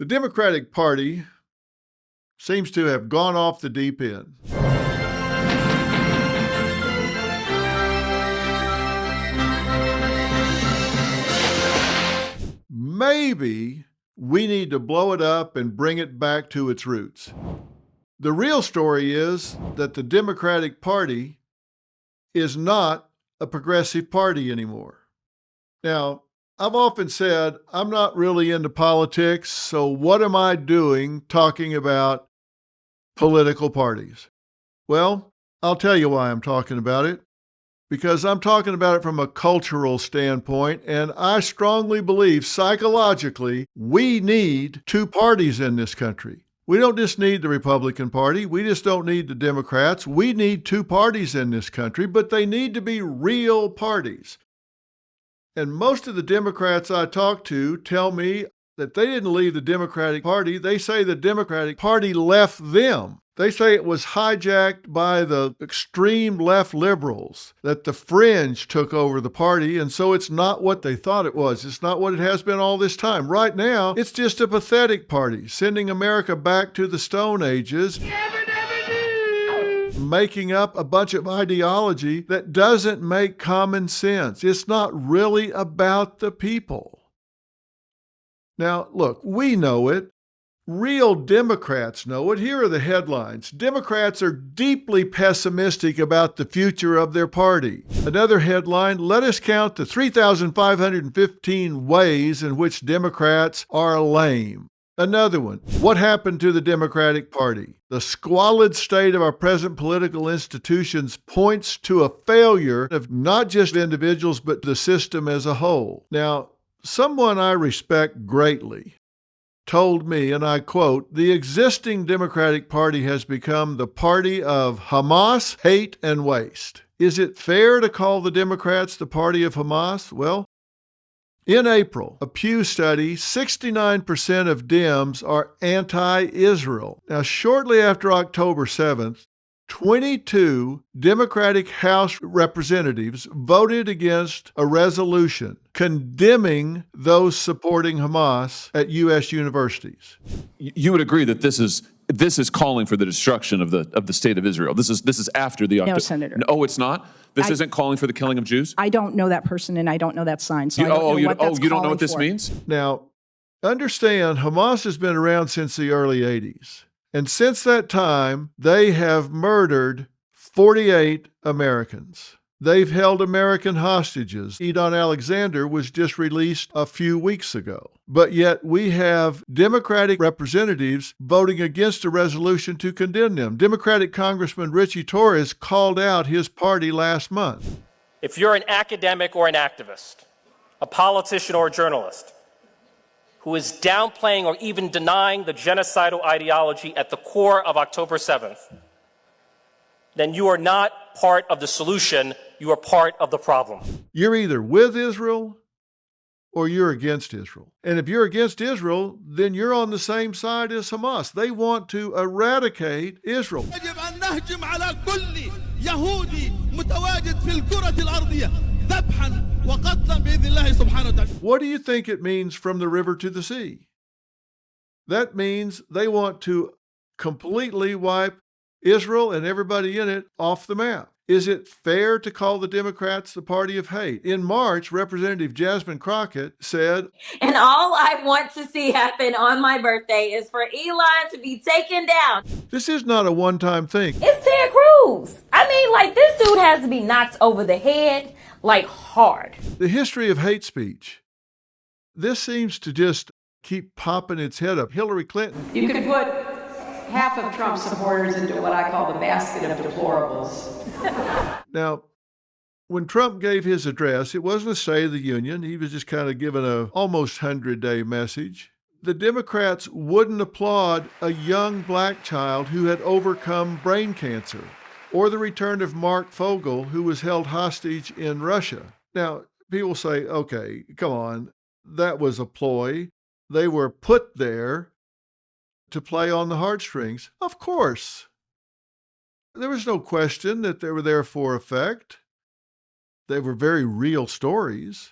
The Democratic Party seems to have gone off the deep end. Maybe we need to blow it up and bring it back to its roots. The real story is that the Democratic Party is not a progressive party anymore. Now, I've often said I'm not really into politics, so what am I doing talking about political parties? Well, I'll tell you why I'm talking about it. Because I'm talking about it from a cultural standpoint, and I strongly believe psychologically we need two parties in this country. We don't just need the Republican Party. We just don't need the Democrats. We need two parties in this country, but they need to be real parties. And most of the Democrats I talk to tell me that they didn't leave the Democratic Party. They say the Democratic Party left them. They say it was hijacked by the extreme left liberals, that the fringe took over the party, and so it's not what they thought it was. It's not what it has been all this time. Right now, it's just a pathetic party, sending America back to the Stone Ages, making up a bunch of ideology that doesn't make common sense. It's not really about the people. Now, look, we know it. Real Democrats know it. Here are the headlines. Democrats are deeply pessimistic about the future of their party. Another headline, let us count the 3,515 ways in which Democrats are lame. Another one, what happened to the Democratic Party? The squalid state of our present political institutions points to a failure of not just individuals, but the system as a whole. Now, someone I respect greatly told me, and I quote, the existing Democratic Party has become the party of Hamas, hate, and waste. Is it fair to call the Democrats the party of Hamas? Well, in April, a Pew study, 69% of Dems are anti-Israel. Now, shortly after October 7th, 22 Democratic House representatives voted against a resolution condemning those supporting Hamas at U.S. universities. You would agree that this is calling for the destruction of the state of Israel. This is after the October. No, Senator. No, it's not. This isn't calling for the killing of Jews. I don't know that person, and I don't know that sign. So You don't know what this for. means? Now, understand, Hamas has been around since the early 80s. And since that time, they have murdered 48 Americans. They've held American hostages. Edon Alexander was just released a few weeks ago. But yet we have Democratic representatives voting against a resolution to condemn them. Democratic Congressman Richie Torres called out his party last month. If you're an academic or an activist, a politician or a journalist, who is downplaying or even denying the genocidal ideology at the core of October 7th, then you are not part of the solution, you are part of the problem. You're either with Israel or you're against Israel. And if you're against Israel, then you're on the same side as Hamas. They want to eradicate Israel. What do you think it means from the river to the sea? That means they want to completely wipe Israel and everybody in it off the map. Is it fair to call the Democrats the party of hate? In March, Representative Jasmine Crockett said, and all I want to see happen on my birthday is for Elon to be taken down. This is not a one-time thing. It's Ted Cruz. I mean, like, this dude has to be knocked over the head, like, hard. The history of hate speech. This seems to just keep popping its head up. Hillary Clinton. You could put half of Trump's supporters into what I call the basket of deplorables. Now, when Trump gave his address, it wasn't a State of the Union. He was just kind of giving an almost 100-day message. The Democrats wouldn't applaud a young black child who had overcome brain cancer, or the return of Mark Fogel, who was held hostage in Russia. Now, people say, okay, come on, that was a ploy. They were put there to play on the heartstrings. Of course. There was no question that they were there for effect. They were very real stories,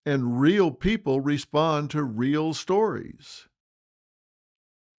and real people respond to real stories.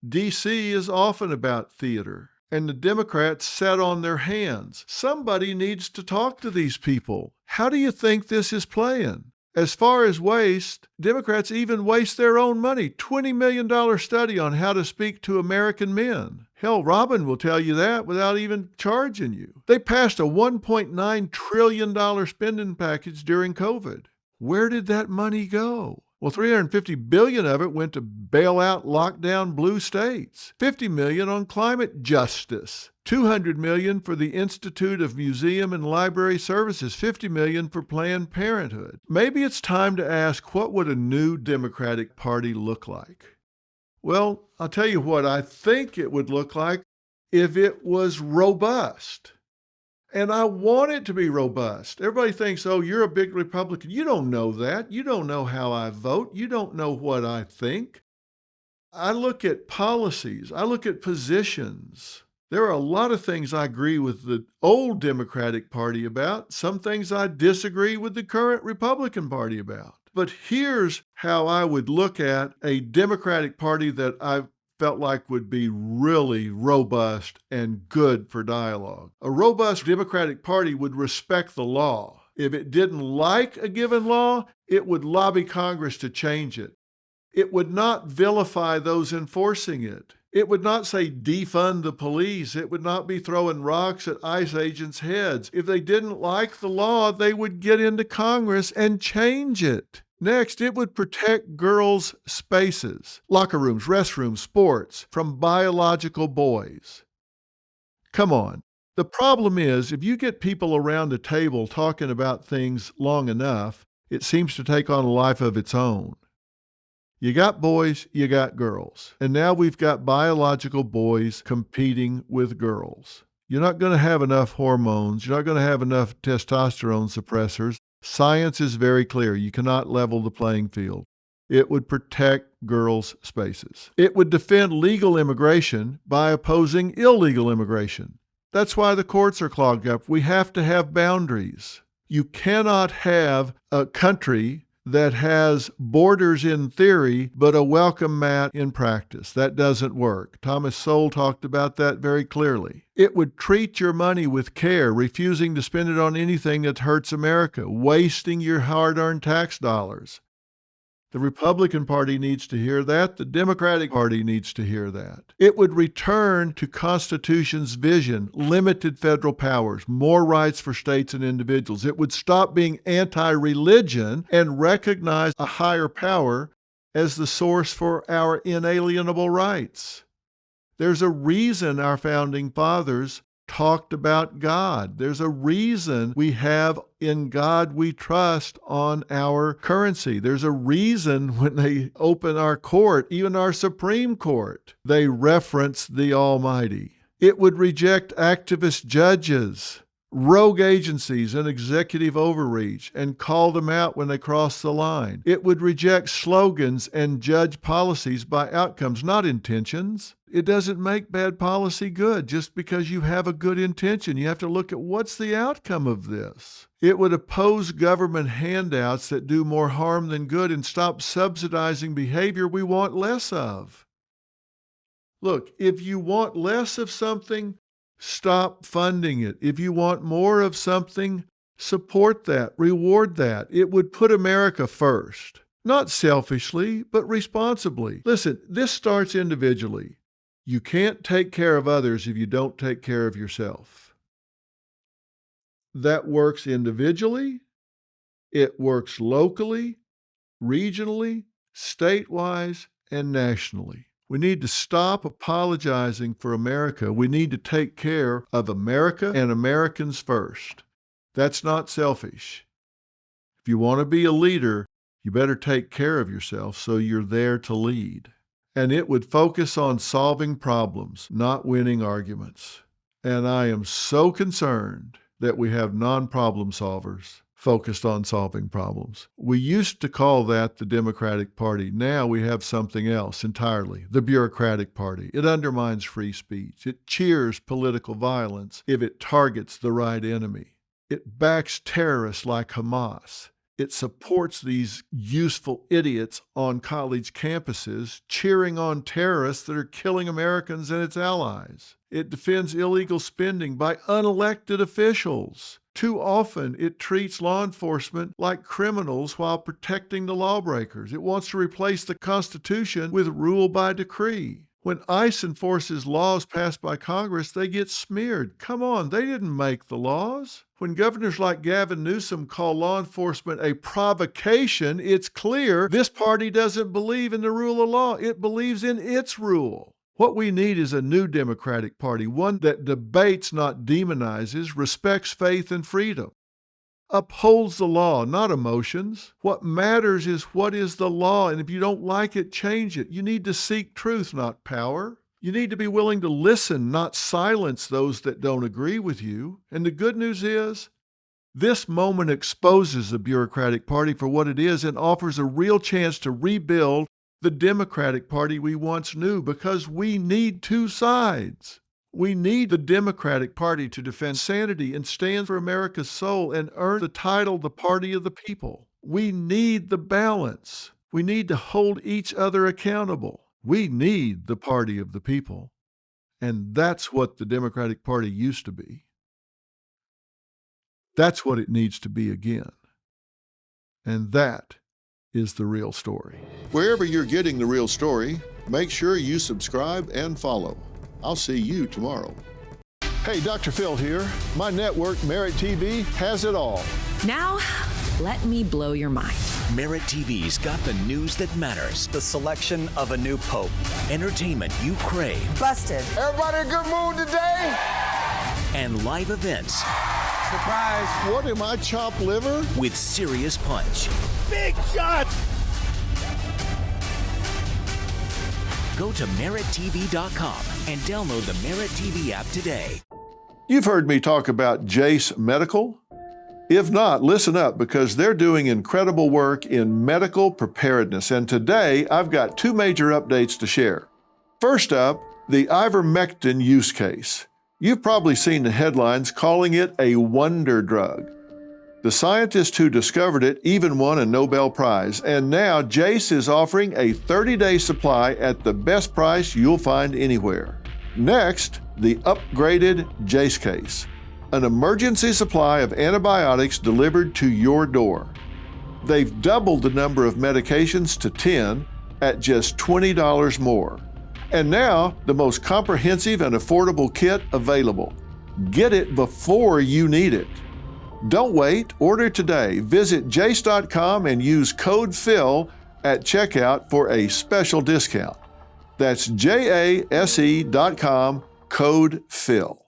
D.C. is often about theater, and the Democrats sat on their hands. Somebody needs to talk to these people. How do you think this is playing? As far as waste, Democrats even waste their own money. $20 million study on how to speak to American men. Hell, Robin will tell you that without even charging you. They passed a $1.9 trillion spending package during COVID. Where did that money go? Well, $350 billion of it went to bail out lockdown blue states, $50 million on climate justice, $200 million for the Institute of Museum and Library Services, $50 million for Planned Parenthood. Maybe it's time to ask, what would a new Democratic Party look like? Well, I'll tell you what I think it would look like if it was robust. And I want it to be robust. Everybody thinks, oh, you're a big Republican. You don't know that. You don't know how I vote. You don't know what I think. I look at policies. I look at positions. There are a lot of things I agree with the old Democratic Party about, some things I disagree with the current Republican Party about. But here's how I would look at a Democratic Party that I felt like would be really robust and good for dialogue. A robust Democratic Party would respect the law. If it didn't like a given law, it would lobby Congress to change it. It would not vilify those enforcing it. It would not say defund the police. It would not be throwing rocks at ICE agents' heads. If they didn't like the law, they would get into Congress and change it. Next, it would protect girls' spaces, locker rooms, restrooms, sports, from biological boys. Come on. The problem is, if you get people around a table talking about things long enough, it seems to take on a life of its own. You got boys, you got girls. And now we've got biological boys competing with girls. You're not going to have enough hormones. You're not going to have enough testosterone suppressors. Science is very clear. You cannot level the playing field. It would protect girls' spaces. It would defend legal immigration by opposing illegal immigration. That's why the courts are clogged up. We have to have boundaries. You cannot have a country that has borders in theory, but a welcome mat in practice. That doesn't work. Thomas Sowell talked about that very clearly. It would treat your money with care, refusing to spend it on anything that hurts America, wasting your hard-earned tax dollars. The Republican Party needs to hear that. The Democratic Party needs to hear that. It would return to Constitution's vision, limited federal powers, more rights for states and individuals. It would stop being anti-religion and recognize a higher power as the source for our inalienable rights. There's a reason our founding fathers talked about God. There's a reason we have "In God We Trust" on our currency. There's a reason when they open our court, even our Supreme Court, they reference the Almighty. It would reject activist judges, rogue agencies, and executive overreach, and call them out when they cross the line. It would reject slogans and judge policies by outcomes, not intentions. It doesn't make bad policy good just because you have a good intention. You have to look at what's the outcome of this. It would oppose government handouts that do more harm than good and stop subsidizing behavior we want less of. Look, if you want less of something, stop funding it. If you want more of something, support that, reward that. It would put America first. Not selfishly, but responsibly. Listen, this starts individually. You can't take care of others if you don't take care of yourself. That works individually, it works locally, regionally, statewide, and nationally. We need to stop apologizing for America. We need to take care of America and Americans first. That's not selfish. If you want to be a leader, you better take care of yourself so you're there to lead. And it would focus on solving problems, not winning arguments. And I am so concerned that we have non-problem solvers focused on solving problems. We used to call that the Democratic Party. Now we have something else entirely, the bureaucratic party. It undermines free speech. It cheers political violence if it targets the right enemy. It backs terrorists like Hamas. It supports these useful idiots on college campuses cheering on terrorists that are killing Americans and its allies. It defends illegal spending by unelected officials. Too often, it treats law enforcement like criminals while protecting the lawbreakers. It wants to replace the Constitution with rule by decree. When ICE enforces laws passed by Congress, they get smeared. Come on, they didn't make the laws. When governors like Gavin Newsom call law enforcement a provocation, it's clear this party doesn't believe in the rule of law. It believes in its rule. What we need is a new Democratic Party, one that debates, not demonizes, respects faith and freedom, upholds the law, not emotions. What matters is what is the law, and if you don't like it, change it. You need to seek truth, not power. You need to be willing to listen, not silence those that don't agree with you. And the good news is, this moment exposes the Bureaucratic Party for what it is and offers a real chance to rebuild the Democratic Party we once knew, because we need two sides. We need the Democratic Party to defend sanity and stand for America's soul and earn the title the Party of the People. We need the balance. We need to hold each other accountable. We need the Party of the People. And that's what the Democratic Party used to be. That's what it needs to be again. And that is the real story. Wherever you're getting the real story, make sure you subscribe and follow. I'll see you tomorrow. Hey, Dr. Phil here. My network, Merit TV, has it all. Now, let me blow your mind. Merit TV's got the news that matters. The selection of a new pope. Entertainment you crave. Busted. Everybody in a good mood today? And live events. Surprise. What am I, chopped liver? With serious punch. Big shot. Go to merittv.com and download the Merit TV app today. You've heard me talk about Jace Medical. If not, listen up, because they're doing incredible work in medical preparedness. And today, I've got two major updates to share. First up, the ivermectin use case. You've probably seen the headlines calling it a wonder drug. The scientist who discovered it even won a Nobel Prize, and now Jace is offering a 30-day supply at the best price you'll find anywhere. Next, the upgraded Jace case, an emergency supply of antibiotics delivered to your door. They've doubled the number of medications to 10 at just $20 more. And now, the most comprehensive and affordable kit available. Get it before you need it. Don't wait, order today. Visit jace.com and use code PHIL at checkout for a special discount. That's jase.com, code PHIL.